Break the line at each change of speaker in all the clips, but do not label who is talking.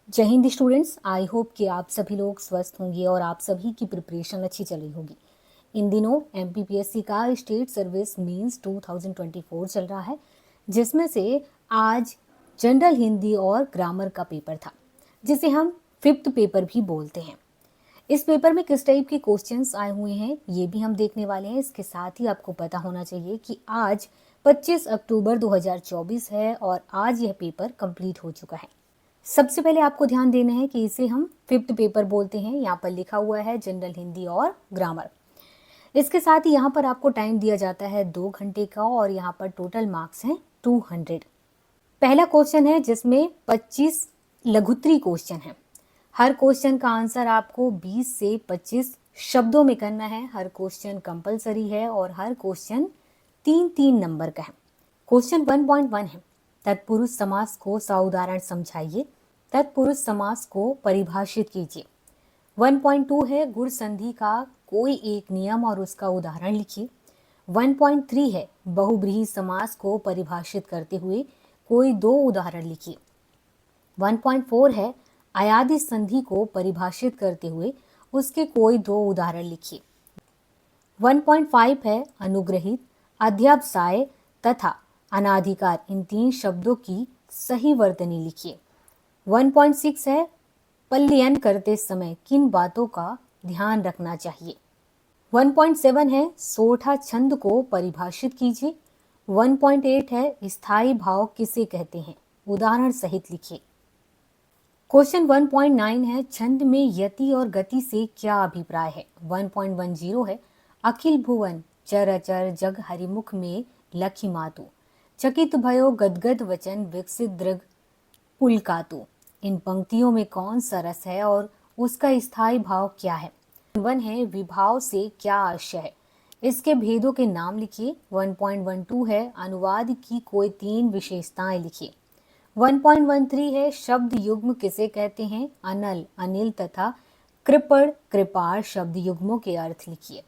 जय Hind students. I hope कि आप सभी लोग स्वस्थ होंगे और आप सभी की प्रिपरेशन अच्छी चल रही होगी। इन दिनों एमपीपीएससी का स्टेट सर्विस मींस 2024 चल रहा है, जिसमें से आज जनरल हिंदी और ग्रामर का पेपर था, जिसे हम फिफ्थ पेपर भी बोलते हैं। इस पेपर में किस टाइप के क्वेश्चंस आए हुए हैं ये भी हम देखने वाले हैं। इसके साथ ही आपको पता होना चाहिए कि आज 25 अक्टूबर 2024 है और आज यह पेपर कंप्लीट हो चुका है। सबसे पहले आपको ध्यान देना है कि इसे हम फिफ्थ पेपर बोलते हैं। यहाँ पर लिखा हुआ है जनरल हिंदी और ग्रामर। इसके साथ ही यहाँ पर आपको टाइम दिया जाता है 2 घंटे का और यहाँ पर टोटल मार्क्स हैं 200। पहला क्वेश्चन है जिसमें 25 लघुत्तरी क्वेश्चन है। हर क्वेश्चन का आंसर आपको 20 से 25 शब्दों में करना है। हर क्वेश्चन कंपलसरी है और हर क्वेश्चन 3-3 नंबर का है। क्वेश्चन 1.1 है, तत्पुरुष समास को साउदाहरण समझाइए। तत्पुरुष समास को परिभाषित कीजिए। 1.2 है, गुण संधि का कोई एक नियम और उसका उदाहरण लिखिए। 1.3 है, बहुब्रीहि समास को परिभाषित करते हुए कोई 2 उदाहरण लिखिए। 1.4 है, अयादि संधि को परिभाषित करते हुए उसके कोई 2 उदाहरण लिखिए। 1.5 है, अनुग्रहित, अध्यवसाय तथा अनाधिकार इन 3 शब्दों की सही वर्तनी लिखिए। 1.6 है, पल्लयन करते समय किन बातों का ध्यान रखना चाहिए। 1.7 है, सोठा छंद को परिभाषित कीजिए। 1.8 है, स्थायी भाव किसे कहते हैं, उदाहरण सहित लिखिए। क्वेश्चन 1.9 है, छंद में यति और गति से क्या अभिप्राय है। 1.10 है, अखिल भुवन चर अचर जग हरिमुख में लखी मातु, चकित भयो गदगद वचन विकसित दृग पुलकातु। इन पंक्तियों में कौन सा रस है और उसका स्थायी भाव क्या है। 1 है, विभाव से क्या आशय है, इसके भेदों के नाम लिखिए। 1.12 है, अनुवाद की कोई 3 विशेषताएं लिखिए। 1.13 है, शब्द युग्म किसे कहते हैं, अनल, अनिल तथा कृपण, कृपाण शब्द युग्मों के अर्थ लिखिए।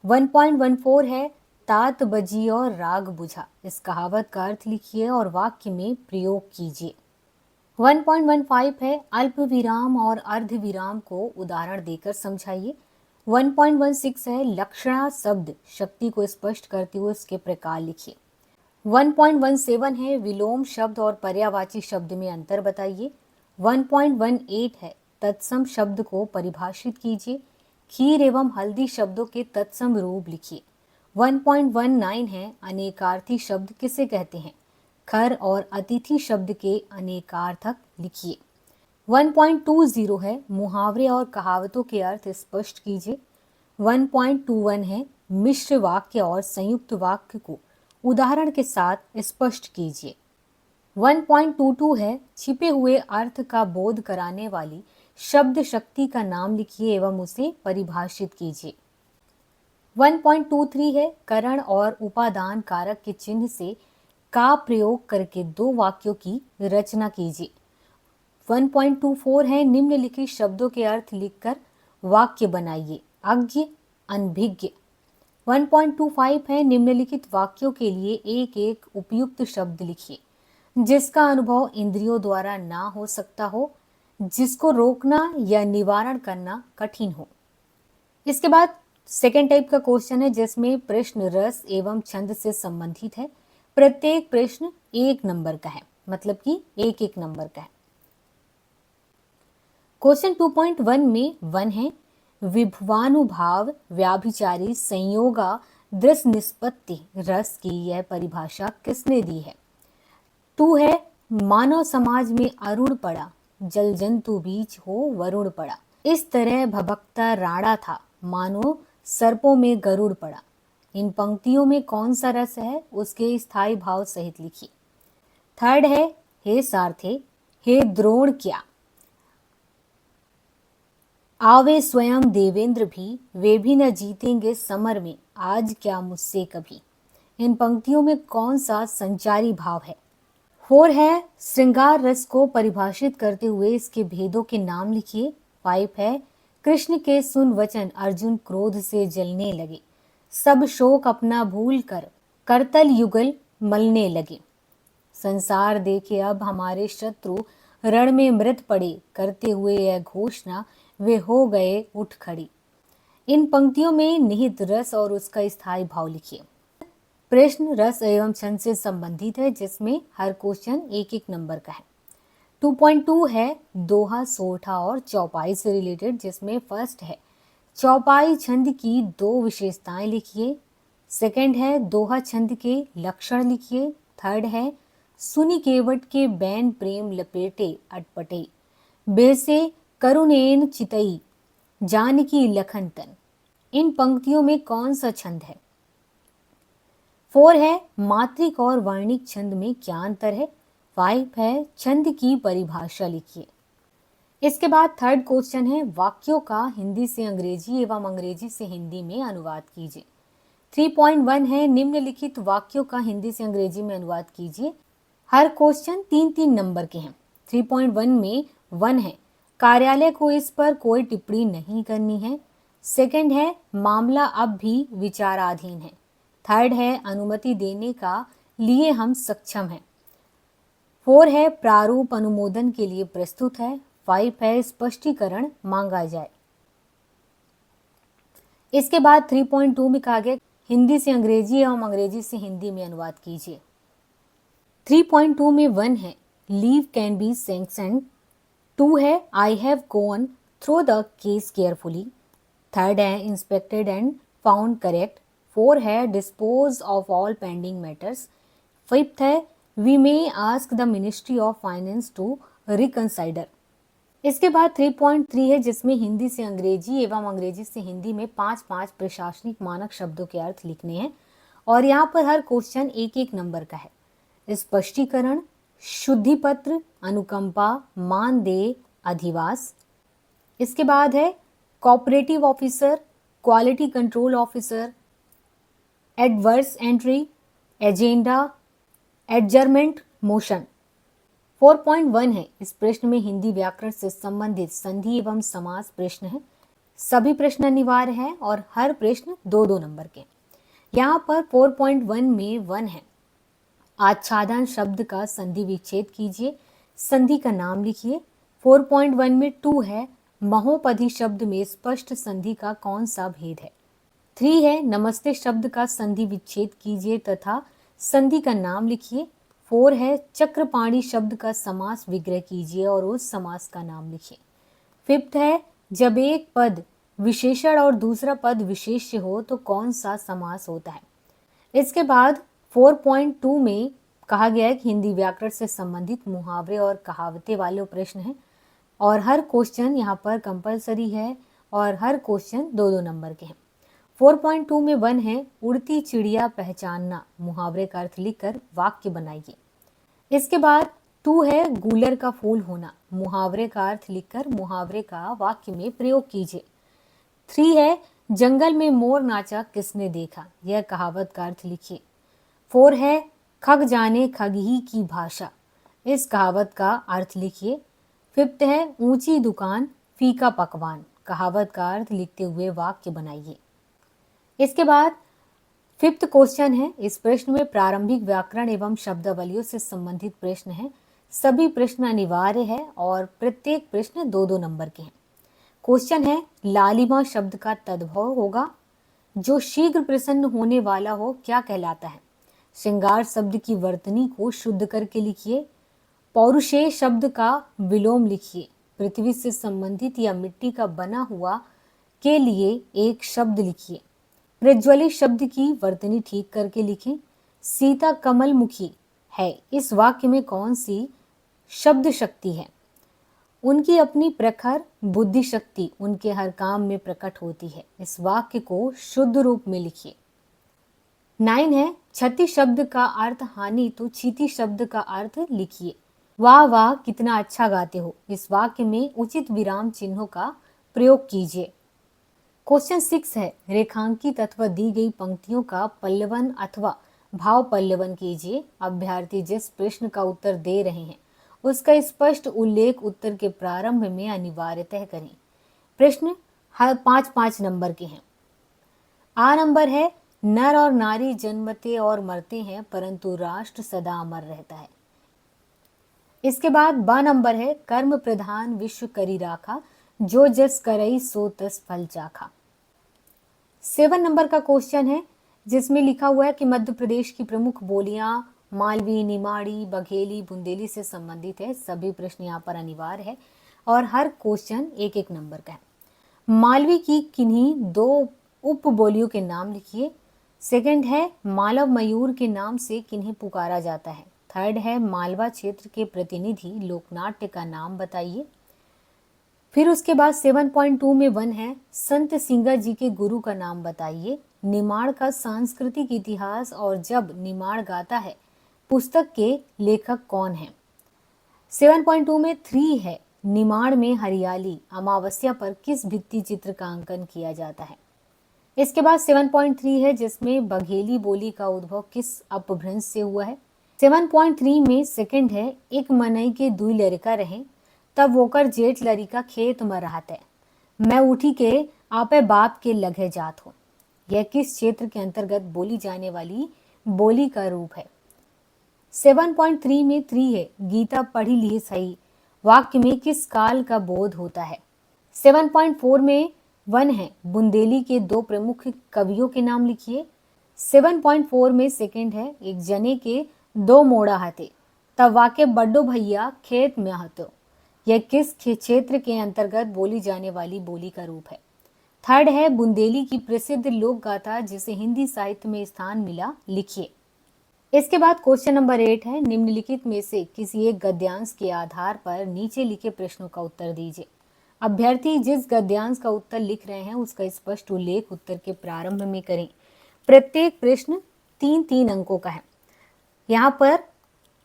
1.14 है, तात बजी और राग बुझा, इस कहावत का अर्थ लिखिए और वाक्य में प्रयोग कीजिए। 1.15 है, अल्प विराम और अर्ध विराम को उदाहरण देकर समझाइए। 1.16 है, लक्षणा शब्द शक्ति को स्पष्ट करते हुए उसके प्रकार लिखिए। 1.17 है, विलोम शब्द और पर्यायवाची शब्द में अंतर बताइए। 1.18 है, तत्सम शब्द को परिभाषित कीजिए। खीर एवं हल्दी शब्दों के तत्सम रूप लिखिए। 1.19 है, अनेकार्थी शब्द किसे कहते हैं, खर और अतिथि शब्द के अनेकार्थक लिखिए। 1.20 है, मुहावरे और कहावतों के अर्थ स्पष्ट कीजिए। 1.21 है, मिश्र वाक्य और संयुक्त वाक्य को उदाहरण के साथ स्पष्ट कीजिए। 1.22 है, छिपे हुए अर्थ का बोध कराने वाली शब्द शक्ति का नाम लिखिए एवं उसे परिभाषित कीजिए। 1.23 है, करण और उपादान कारक के चिन्ह से का प्रयोग करके 2 वाक्यों की रचना कीजिए। 1.24 है, निम्नलिखित शब्दों के अर्थ लिखकर वाक्य बनाइए। अज्ञ, अनभिज्ञ। 1.25 है, निम्नलिखित वाक्यों के लिए एक एक उपयुक्त शब्द लिखिए जिसका अनुभव इंद्रियों द्वारा ना हो सकता हो, जिसको रोकना या निवारण करना कठिन हो। इसके बाद सेकेंड टाइप का क्वेश्चन है जिसमें प्रश्न रस एवं छंद से संबंधित है। प्रत्येक प्रश्न 1 नंबर का है, मतलब कि 1-1 नंबर का है। क्वेश्चन 2.1 में 1 है, विभवानुभाव व्याभिचारी संयोगा दृस निष्पत्ति रस की यह परिभाषा किसने दी है। 2 है, मानव समाज में अरुण पड़ा, जल जंतु बीच हो वरुण पड़ा, इस तरह भभकता राणा था, मानो सर्पों में गरुड़ पड़ा। इन पंक्तियों में कौन सा रस है, उसके स्थायी भाव सहित लिखिए। 3 है, हे सारथे, हे द्रोण क्या, आवे स्वयं देवेंद्र भी, वे भी न जीतेंगे समर में, आज क्या मुझसे कभी। इन पंक्तियों में कौन सा संचारी भाव है। 4 है, श्रृंगार रस को परिभाषित करते हुए इसके भेदों के नाम लिखिए। 5 है, कृष्ण के सुन वचन अर्जुन क्रोध से जलने लगे, सब शोक अपना भूल कर करतल युगल मलने लगे। संसार देखे अब हमारे शत्रु रण में मृत पड़े, करते हुए यह घोषणा वे हो गए उठ खड़ी। इन पंक्तियों में निहित रस और उसका स्थायी भाव लिखिए। प्रश्न रस एवं छंद से संबंधित है, जिसमें हर क्वेश्चन एक एक नंबर का है। 2.2 है दोहा, सोठा और चौपाई से रिलेटेड, जिसमें फर्स्ट है चौपाई छंद की दो विशेषताएं लिखिए। सेकंड है दोहा छंद के लक्षण लिखिए। थर्ड है सुनी केवट के बैन प्रेम लपेटे अटपटे, बेसे करुणेन चितई जानकी लखन तन। इन पंक्तियों में कौन सा छंद है? 4 है मात्रिक और वर्णिक छंद में क्या अंतर है। 5 है छंद की परिभाषा लिखिए। इसके बाद थर्ड क्वेश्चन है वाक्यों का हिंदी से अंग्रेजी एवं अंग्रेजी से हिंदी में अनुवाद कीजिए। 3.1 है निम्नलिखित वाक्यों का हिंदी से अंग्रेजी में अनुवाद कीजिए। हर क्वेश्चन 3-3 नंबर के हैं। 3.1 में 1 है कार्यालय को इस पर कोई टिप्पणी नहीं करनी है। सेकंड है मामला अब भी विचाराधीन है। थर्ड है अनुमति देने का लिए हम सक्षम हैं। 4 है प्रारूप अनुमोदन के लिए प्रस्तुत है। 5 है स्पष्टीकरण मांगा जाए। इसके बाद 3.2 में कहा गया हिंदी से अंग्रेजी एवं अंग्रेजी से हिंदी में अनुवाद कीजिए। 3.2 में 1 है लीव कैन बी सैंक्शनड। 2 है I have gone through the case carefully. Third है इंस्पेक्टेड एंड फाउंड करेक्ट। 4 है dispose of all pending matters. 5th है we may ask the ministry of finance to reconsider. इसके बाद 3.3 है जिसमें हिंदी से अंग्रेजी एवं अंग्रेजी से हिंदी में 5-5 प्रशासनिक मानक शब्दों के अर्थ लिखने हैं और यहाँ पर हर क्वेश्चन एक एक नंबर का है। स्पष्टीकरण, शुद्धि पत्र, अनुकंपा, मानदेय, अधिवास। इसके बाद है cooperative officer, quality control officer, adverse entry, agenda, adjournment, motion. 4.1 है इस प्रश्न में हिंदी व्याकरण से संबंधित संधि एवं समास प्रश्न है। सभी प्रश्न अनिवार्य है और हर प्रश्न 2-2 नंबर के। यहाँ पर 4.1 में 1 है आच्छादन शब्द का संधि विच्छेद कीजिए, संधि का नाम लिखिए। 4.1 में 2 है महोपधि शब्द में स्पष्ट संधि का कौन सा भेद है। 3 है नमस्ते शब्द का संधि विच्छेद कीजिए तथा संधि का नाम लिखिए। 4 है चक्रपाणी शब्द का समास विग्रह कीजिए और उस समास का नाम लिखिए। 5th है जब एक पद विशेषण और दूसरा पद विशेष्य हो तो कौन सा समास होता है। इसके बाद 4.2 में कहा गया है कि हिंदी व्याकरण से संबंधित मुहावरे और कहावतें वाले प्रश्न हैं और हर क्वेश्चन यहाँ पर कंपलसरी है और हर क्वेश्चन 2-2 नंबर के हैं। 4.2 में 1 है उड़ती चिड़िया पहचानना, मुहावरे का अर्थ लिखकर वाक्य बनाइए। इसके बाद 2 है गूलर का फूल होना, मुहावरे का अर्थ लिखकर मुहावरे का वाक्य में प्रयोग कीजिए। 3 है जंगल में मोर नाचा किसने देखा, यह कहावत का अर्थ लिखिए। 4 है खग जाने खग ही की भाषा, इस कहावत का अर्थ लिखिए। 5th है ऊंची दुकान फीका पकवान, कहावत का अर्थ लिखते हुए वाक्य बनाइए। इसके बाद 5th क्वेश्चन है इस प्रश्न में प्रारंभिक व्याकरण एवं शब्दावलियों से संबंधित प्रश्न है। सभी प्रश्न अनिवार्य है और प्रत्येक प्रश्न 2-2 नंबर के हैं। क्वेश्चन है लालिमा शब्द का तद्भव होगा, जो शीघ्र प्रसन्न होने वाला हो क्या कहलाता है। श्रृंगार शब्द की वर्तनी को शुद्ध करके लिखिए। पौरुषेय शब्द का विलोम लिखिए। पृथ्वी से संबंधित या मिट्टी का बना हुआ के लिए एक शब्द लिखिए। प्रज्वलित शब्द की वर्तनी ठीक करके लिखें। सीता कमल मुखी है, इस वाक्य में कौन सी शब्द शक्ति है। उनकी अपनी प्रखर बुद्धि शक्ति उनके हर काम में प्रकट होती है, इस वाक्य को शुद्ध रूप में लिखिए। 9 है क्षति शब्द का अर्थ हानि तो क्षिति शब्द का अर्थ लिखिए। वाह वाह कितना अच्छा गाते हो, इस वाक्य में उचित विराम चिन्हों का प्रयोग कीजिए। क्वेश्चन 6 है रेखांकित अथवा दी गई पंक्तियों का पल्लवन अथवा भाव पल्लवन कीजिए। अभ्यर्थी जिस प्रश्न का उत्तर दे रहे हैं उसका स्पष्ट उल्लेख उत्तर के प्रारंभ में अनिवार्यतः करें। प्रश्न हर 5-5 नंबर के हैं। आ नंबर है नर और नारी जन्मते और मरते हैं परंतु राष्ट्र सदा अमर रहता है। इसके बाद 12 नंबर है कर्म प्रधान विश्व करी राखा, जो जस करई सो तस फल चाखा। 7 नंबर का क्वेश्चन है जिसमें लिखा हुआ है कि मध्य प्रदेश की प्रमुख बोलियां मालवी, निमाड़ी, बघेली, बुंदेली से संबंधित है। सभी प्रश्न यहाँ पर अनिवार्य है और हर क्वेश्चन एक एक नंबर का है। मालवी की किन्हीं 2 उप बोलियों के नाम लिखिए। सेकंड है मालव मयूर के नाम से किन्हें पुकारा जाता है। थर्ड है मालवा क्षेत्र के प्रतिनिधि लोकनाट्य का नाम बताइए। फिर उसके बाद 7.2 में 1 है संत सिंगा जी के गुरु का नाम बताइए। निमाड़ का सांस्कृतिक इतिहास और जब निमाड़ गाता है पुस्तक के लेखक कौन है। 7.2 में 3 है निमाड़ में हरियाली अमावस्या पर किस भित्ति चित्र का अंकन किया जाता है। इसके बाद 7.3 है जिसमें बघेली बोली का उद्भव किस अपभ्रंश से हुआ है। 7.3 में सेकंड है एक मनई के दुई लड़का रहे तब वोकर जेठ लड़का खेत में रहते मैं उठी के आपे बाप के लगे जात हो। यह किस क्षेत्र के अंतर्गत बोली जाने वाली बोली का रूप है। 7.3 में 3 है गीता पढ़ी ली सही वाक्य में किस काल का बोध होता है। 7.4 में 1 है बुंदेली के 2 प्रमुख कवियों के नाम लिखिए। 7.4 में सेकंड है एक जने के 2 मोड़ा हते तब वाक्य बड्डो भैया खेत में हतो। यह किस क्षेत्र के अंतर्गत बोली जाने वाली बोली का रूप है। थर्ड है बुंदेली की प्रसिद्ध लोक गाथा जिसे हिंदी साहित्य में स्थान मिला लिखिए। इसके बाद क्वेश्चन नंबर 8 है निम्नलिखित में से किसी एक गद्यांश के आधार पर नीचे लिखे प्रश्नों का उत्तर दीजिए। अभ्यर्थी जिस गद्यांश का उत्तर लिख रहे हैं उसका स्पष्ट उल्लेख उत्तर के प्रारंभ में करें। प्रत्येक प्रश्न 3-3 अंकों का है। यहाँ पर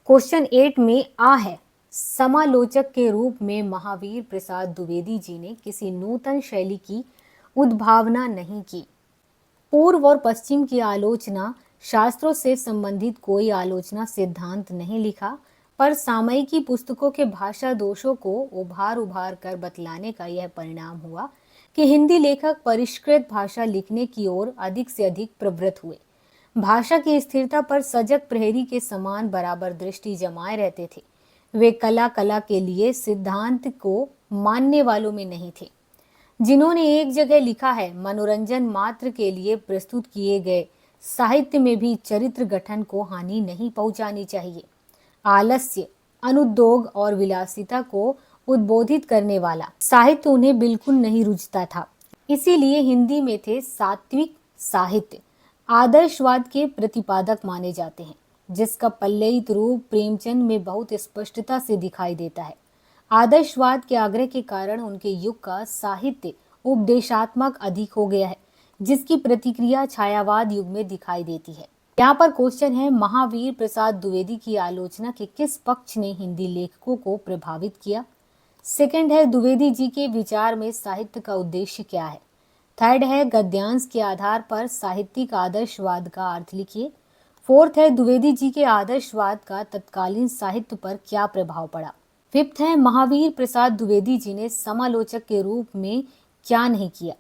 क्वेश्चन 8 में आ है समालोचक के रूप में महावीर प्रसाद द्विवेदी जी ने किसी नूतन शैली की उद्भावना नहीं की। पूर्व और पश्चिम की आलोचना शास्त्रों से संबंधित कोई आलोचना सिद्धांत नहीं लिखा पर सामयिकी पुस्तकों के भाषा दोषों को उभार उभार कर बतलाने का यह परिणाम हुआ कि हिंदी लेखक परिष्कृत भाषा लिखने की ओर अधिक से अधिक प्रवृत्त हुए। भाषा की स्थिरता पर सजग प्रहरी के समान बराबर दृष्टि जमाए रहते थे। वे कला के लिए सिद्धांत को मानने वालों में नहीं थे। जिन्होंने एक जगह लिखा है मनोरंजन मात्र के लिए प्रस्तुत किए गए साहित्य में भी चरित्र गठन को हानि नहीं पहुंचानी चाहिए। आलस्य, अनुद्योग और विलासिता को उद्बोधित करने वाला साहित्य उन्हें बिल्कुल नहीं रुचता था। इसीलिए हिंदी में थे सात्विक साहित्य आदर्शवाद के प्रतिपादक माने जाते हैं, जिसका पल्लयित रूप प्रेमचंद में बहुत स्पष्टता से दिखाई देता है। आदर्शवाद के आग्रह के कारण उनके युग का साहित्य उपदेशात्मक अधिक हो गया है, जिसकी प्रतिक्रिया छायावाद युग में दिखाई देती है। यहाँ पर क्वेश्चन है महावीर प्रसाद द्विवेदी की आलोचना के किस पक्ष ने हिंदी लेखकों को प्रभावित किया। सेकंड है द्विवेदी जी के विचार में साहित्य का उद्देश्य क्या है। थर्ड है गद्यांश के आधार पर साहित्यिक आदर्शवाद का अर्थ लिखिए। फोर्थ है द्विवेदी जी के आदर्शवाद का तत्कालीन साहित्य पर क्या प्रभाव पड़ा। फिफ्थ है महावीर प्रसाद द्विवेदी जी ने समालोचक के रूप में क्या नहीं किया।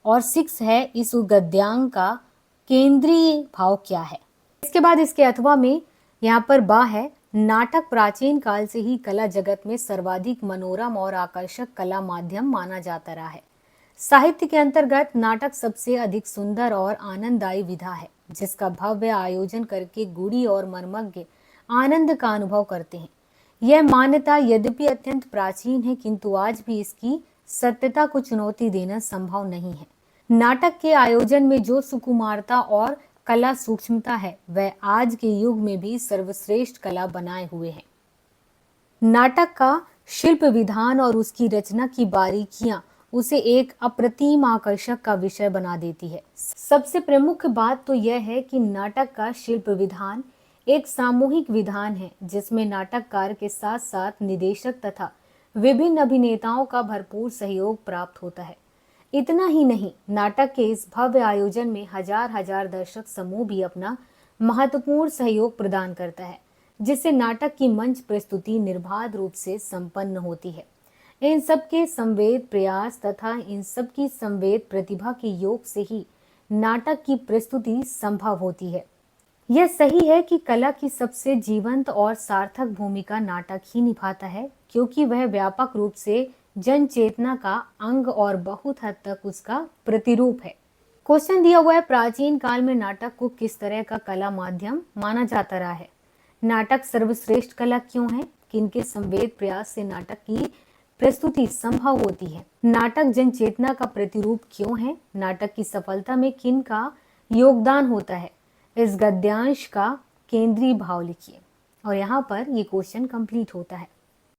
और 6 है इस गद्यांश का केंद्रीय भाव क्या है। इसके बाद इसके अथवा में यहाँ पर बा है नाटक प्राचीन काल से ही कला जगत में सर्वाधिक मनोरम और आकर्षक कला माध्यम माना जाता रहा है। साहित्य के अंतर्गत नाटक सबसे अधिक सुंदर और आनंददायी विधा है, जिसका भव्य आयोजन करके गुड़ी और मर्मज्ञ आनंद का अनुभव करते हैं। यह मान्यता यद्यपि अत्यंत प्राचीन है, किंतु आज भी इसकी सत्यता को चुनौती देना संभव नहीं है। नाटक के आयोजन में जो सुकुमारता और कला सूक्ष्मता है, वह आज के युग में भी सर्वश्रेष्ठ कला बनाए हुए है। नाटक का शिल्प विधान और उसकी रचना की बारीकियां उसे एक अप्रतिम आकर्षक का विषय बना देती है। सबसे प्रमुख बात तो यह है कि नाटक का शिल्प विधान एक सामूहिक विधान है, जिसमें नाटककार के साथ साथ निदेशक तथा विभिन्न अभिनेताओं का भरपूर सहयोग प्राप्त होता है। इतना ही नहीं, नाटक के इस भव्य आयोजन में हजार हजार दर्शक समूह भी अपना महत्वपूर्ण सहयोग प्रदान करता है, जिससे नाटक की मंच प्रस्तुति निर्बाध रूप से संपन्न होती है। इन सब के संवेद प्रयास तथा इन सब की संवेद प्रतिभा के योग से ही नाटक की प्रस्तुति संभव होती है। यह सही है कि कला की सबसे जीवंत और सार्थक भूमिका नाटक ही निभाता है, क्योंकि वह व्यापक रूप से जन चेतना का अंग और बहुत हद तक उसका प्रतिरूप है। क्वेश्चन दिया हुआ है, प्राचीन काल में नाटक को किस तरह का कला माध्यम माना जाता रहा है? नाटक सर्वश्रेष्ठ कला क्यों है? किनके संवेद प्रयास से नाटक की प्रस्तुति संभव होती है? नाटक जन चेतना का प्रतिरूप क्यों है? नाटक की सफलता में किन का योगदान होता है? इस गद्यांश का केंद्रीय भाव लिखिए। और यहाँ पर ये क्वेश्चन कंप्लीट होता है।